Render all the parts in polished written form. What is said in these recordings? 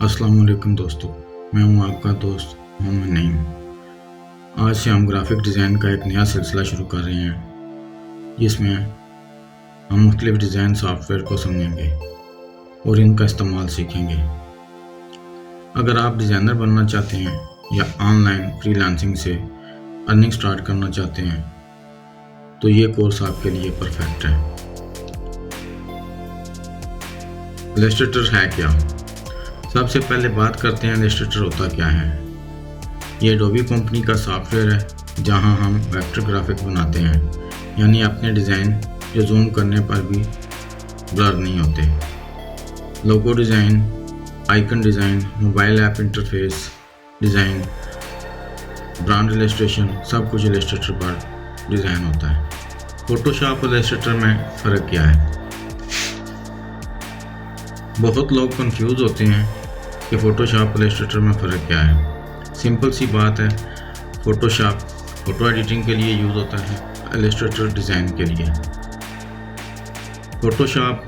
अस्सलाम वालेकुम दोस्तों, मैं हूं आपका दोस्त मोहम्मद नईम। आज से हम ग्राफिक डिज़ाइन का एक नया सिलसिला शुरू कर रहे हैं, जिसमें हम मुख्तलिफ डिज़ाइन सॉफ्टवेयर को समझेंगे और इनका इस्तेमाल सीखेंगे। अगर आप डिज़ाइनर बनना चाहते हैं या ऑनलाइन फ्रीलांसिंग से अर्निंग स्टार्ट करना चाहते हैं तो ये कोर्स आपके लिए परफेक्ट है। इलस्ट्रेटर है क्या? सबसे पहले बात करते हैं इलस्ट्रेटर होता क्या है। ये एडोबी कंपनी का सॉफ्टवेयर है जहां हम वेक्टर ग्राफिक बनाते हैं, यानी अपने डिज़ाइन जो जूम करने पर भी ब्लर नहीं होते। Logo design, icon design, mobile app interface design, brand illustration, सब कुछ इलस्ट्रेटर पर डिज़ाइन होता है। फोटोशॉप और इलस्ट्रेटर में फ़र्क क्या है? बहुत लोग कंफ्यूज होते हैं कि फ़ोटोशॉप और इलस्ट्रेटर में फ़र्क क्या है। सिंपल सी बात है, फ़ोटोशॉप फ़ोटो एडिटिंग के लिए यूज़ होता है, इलस्ट्रेटर डिज़ाइन के लिए। फ़ोटोशॉप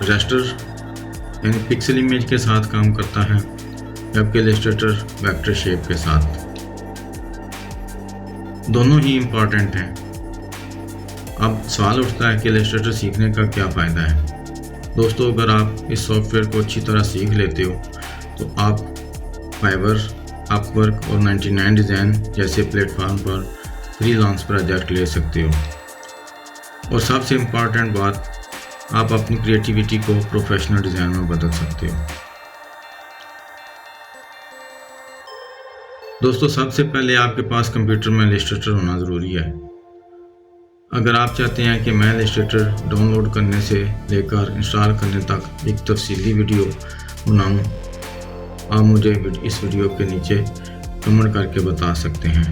रास्टर यानी पिक्सल इमेज के साथ काम करता है, जबकि इलस्ट्रेटर वेक्टर शेप के साथ। दोनों ही इम्पॉर्टेंट हैं। अब सवाल उठता है कि इलस्ट्रेटर सीखने का क्या फ़ायदा है। दोस्तों, अगर आप इस सॉफ्टवेयर को अच्छी तरह सीख लेते हो तो आप फाइवर, अपवर्क और 99 डिज़ाइन जैसे प्लेटफॉर्म पर फ्रीलांस प्रोजेक्ट ले सकते हो। और सबसे इम्पॉर्टेंट बात, आप अपनी क्रिएटिविटी को प्रोफेशनल डिज़ाइन में बदल सकते हो। दोस्तों, सबसे पहले आपके पास कंप्यूटर में इलस्ट्रेटर होना ज़रूरी है। अगर आप चाहते हैं कि मैं इलस्ट्रेटर डाउनलोड करने से लेकर इंस्टॉल करने तक एक तफसीली वीडियो बनाऊं, आप मुझे इस वीडियो के नीचे कमेंट करके बता सकते हैं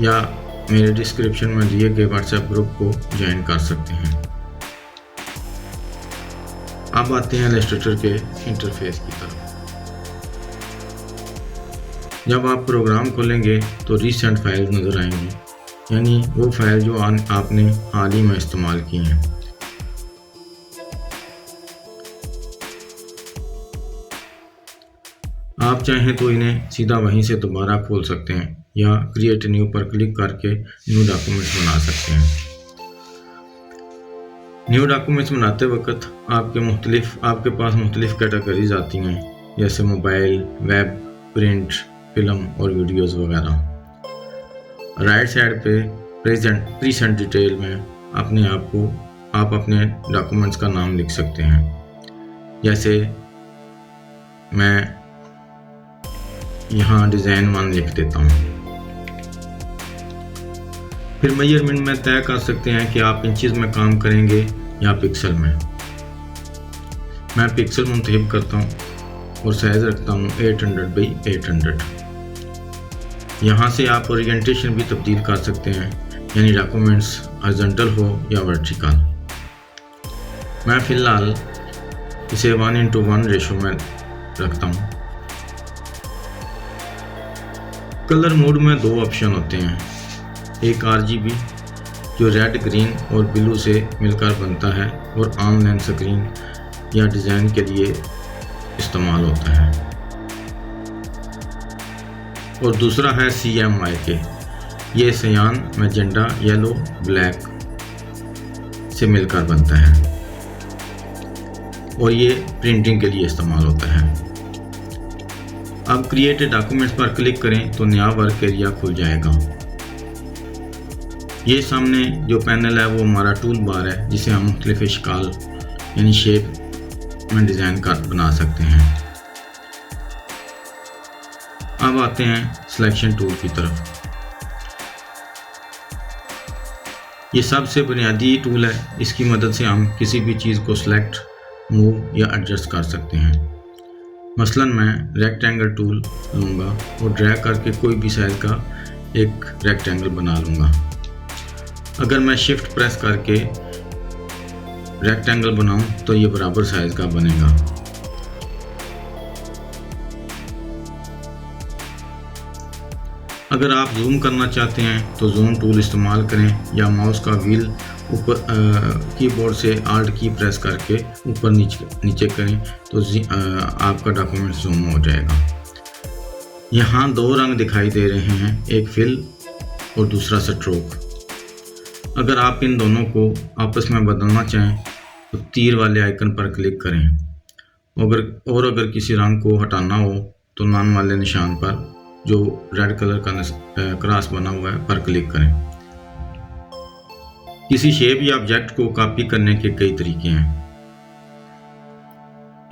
या मेरे डिस्क्रिप्शन में दिए गए व्हाट्सएप ग्रुप को ज्वाइन कर सकते हैं। अब आते हैं इलस्ट्रेटर के इंटरफेस की तरफ। जब आप प्रोग्राम खोलेंगे तो रिसेंट फाइल नज़र आएंगी, यानी वो फाइल जो आपने हाल ही में इस्तेमाल की हैं। आप चाहें तो इन्हें सीधा वहीं से दोबारा खोल सकते हैं या क्रिएट न्यू पर क्लिक करके न्यू डॉक्यूमेंट्स बना सकते हैं। न्यू डॉक्यूमेंट्स बनाते वक्त आपके पास मुख्तलिफ कैटेगरीज आती हैं, जैसे मोबाइल, वेब, प्रिंट, फिल्म और वीडियोज़ वगैरह। राइट साइड पे प्रेजेंट डिटेल में आप अपने डॉक्यूमेंट्स का नाम लिख सकते हैं। जैसे मैं यहाँ डिज़ाइन 1 लिख देता हूँ। फिर मेजरमेंट में तय कर सकते हैं कि आप इंचज़ में काम करेंगे या पिक्सल में। मैं पिक्सल मुंतखब करता हूँ और साइज़ रखता हूँ 800 बाई 800। यहाँ से आप ओरिएंटेशन भी तब्दील कर सकते हैं, यानी डॉक्यूमेंट्स हॉरिजॉन्टल हो या वर्टिकल। मैं फ़िलहाल इसे 1:1 रेशो में रखता हूँ। कलर मोड में 2 ऑप्शन होते हैं, एक RGB जो रेड, ग्रीन और ब्लू से मिलकर बनता है और ऑनलाइन स्क्रीन या डिज़ाइन के लिए इस्तेमाल होता है, और दूसरा है CMYK। ये सियान, मैजेंटा, येलो, ब्लैक से मिलकर बनता है और ये प्रिंटिंग के लिए इस्तेमाल होता है। अब क्रिएट डॉक्यूमेंट्स पर क्लिक करें तो नया वर्क एरिया खुल जाएगा। ये सामने जो पैनल है वो हमारा टूल बार है, जिसे हम मुख्तलिफ शिकाल यानी शेप में डिज़ाइन बना सकते हैं। अब आते हैं सिलेक्शन टूल की तरफ। ये सबसे बुनियादी टूल है, इसकी मदद से हम किसी भी चीज़ को सिलेक्ट, मूव या एडजस्ट कर सकते हैं। मसलन मैं रेक्टेंगल टूल लूँगा और ड्रैग करके कोई भी साइज़ का एक रेक्टेंगल बना लूँगा। अगर मैं शिफ्ट प्रेस करके रेक्टेंगल बनाऊँ तो ये बराबर साइज़ का बनेगा। अगर आप जूम करना चाहते हैं तो जूम टूल इस्तेमाल करें या माउस का व्हील ऊपर कीबोर्ड से आल्ट की प्रेस करके ऊपर नीचे करें तो आपका डॉक्यूमेंट जूम हो जाएगा। यहाँ दो रंग दिखाई दे रहे हैं, एक फिल और दूसरा स्ट्रोक। अगर आप इन दोनों को आपस में बदलना चाहें तो तीर वाले आइकन पर क्लिक करें। अगर किसी रंग को हटाना हो तो नन वाले निशान पर जो रेड कलर का क्रॉस बना हुआ है पर क्लिक करें। किसी शेप या ऑब्जेक्ट को कॉपी करने के कई तरीके हैं।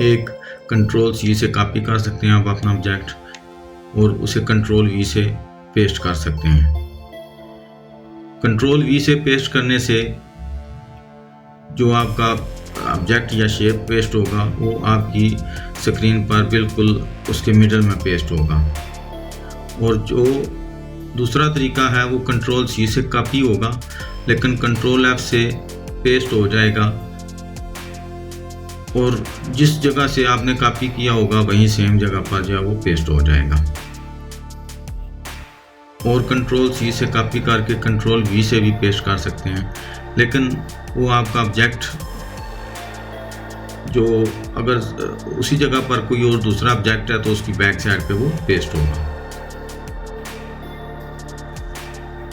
एक कंट्रोल C से कॉपी कर सकते हैं आप अपना ऑब्जेक्ट और उसे कंट्रोल V से पेस्ट कर सकते हैं। कंट्रोल V से पेस्ट करने से जो आपका ऑब्जेक्ट या शेप पेस्ट होगा वो आपकी स्क्रीन पर बिल्कुल उसके मिडल में पेस्ट होगा। और जो दूसरा तरीका है वो कंट्रोल C से कॉपी होगा लेकिन कंट्रोल F से पेस्ट हो जाएगा और जिस जगह से आपने कॉपी किया होगा वहीं सेम जगह पर जो है वो पेस्ट हो जाएगा। और कंट्रोल C से कॉपी करके कंट्रोल V से भी पेस्ट कर सकते हैं, लेकिन वो आपका ऑब्जेक्ट जो अगर उसी जगह पर कोई और दूसरा ऑब्जेक्ट है तो उसकी बैक साइड पे वो पेस्ट होगा।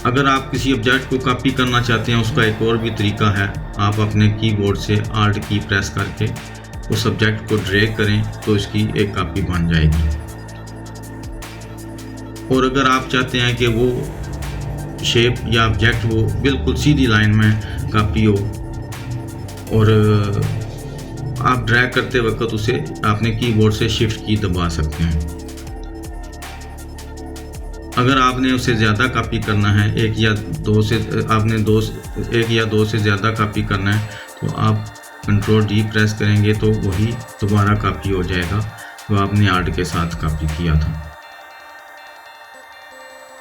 अगर आप किसी ऑब्जेक्ट को कॉपी करना चाहते हैं उसका एक और भी तरीका है, आप अपने कीबोर्ड से आल्ट की प्रेस करके उस ऑब्जेक्ट को ड्रैग करें तो इसकी एक कॉपी बन जाएगी। और अगर आप चाहते हैं कि वो शेप या ऑब्जेक्ट वो बिल्कुल सीधी लाइन में कॉपी हो और आप ड्रैग करते वक्त उसे अपने कीबोर्ड से शिफ्ट की दबा सकते हैं। अगर आपने उसे ज़्यादा कॉपी करना है, एक या दो से ज़्यादा कॉपी करना है तो आप कंट्रोल D प्रेस करेंगे तो वही दोबारा कॉपी हो जाएगा जो आपने आल्ट के साथ कॉपी किया था।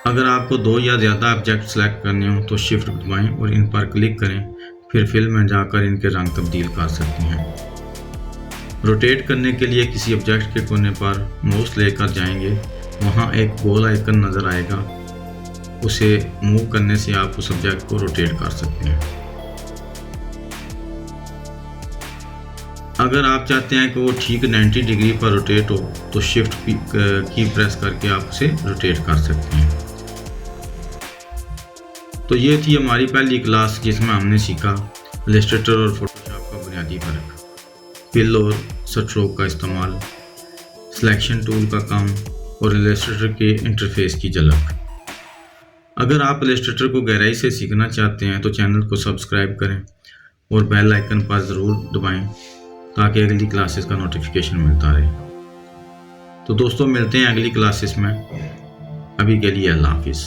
अगर आपको दो या ज़्यादा ऑब्जेक्ट सेलेक्ट करने हो तो शिफ्ट दबाएं और इन पर क्लिक करें, फिर फिल में जाकर इनके रंग तब्दील कर सकते हैं। रोटेट करने के लिए किसी ऑब्जेक्ट के कोने पर माउस लेकर जाएंगे, वहाँ एक गोल आइकन नज़र आएगा, उसे मूव करने से आप उस ऑब्जेक्ट को रोटेट कर सकते हैं। अगर आप चाहते हैं कि वो ठीक 90 डिग्री पर रोटेट हो तो शिफ्ट की प्रेस करके आप उसे रोटेट कर सकते हैं। तो ये थी हमारी पहली क्लास जिसमें हमने सीखा इलस्ट्रेटर और फोटोशॉप का बुनियादी फ़र्क, फिल और स्ट्रोक का इस्तेमाल, सिलेक्शन टूल का काम और इलस्ट्रेटर के इंटरफेस की झलक। अगर आप इलस्ट्रेटर को गहराई से सीखना चाहते हैं तो चैनल को सब्सक्राइब करें और बेल आइकन पर ज़रूर दबाएं ताकि अगली क्लासेस का नोटिफिकेशन मिलता रहे। तो दोस्तों मिलते हैं अगली क्लासेस में, अभी के लिए अल्लाह हाफिज़।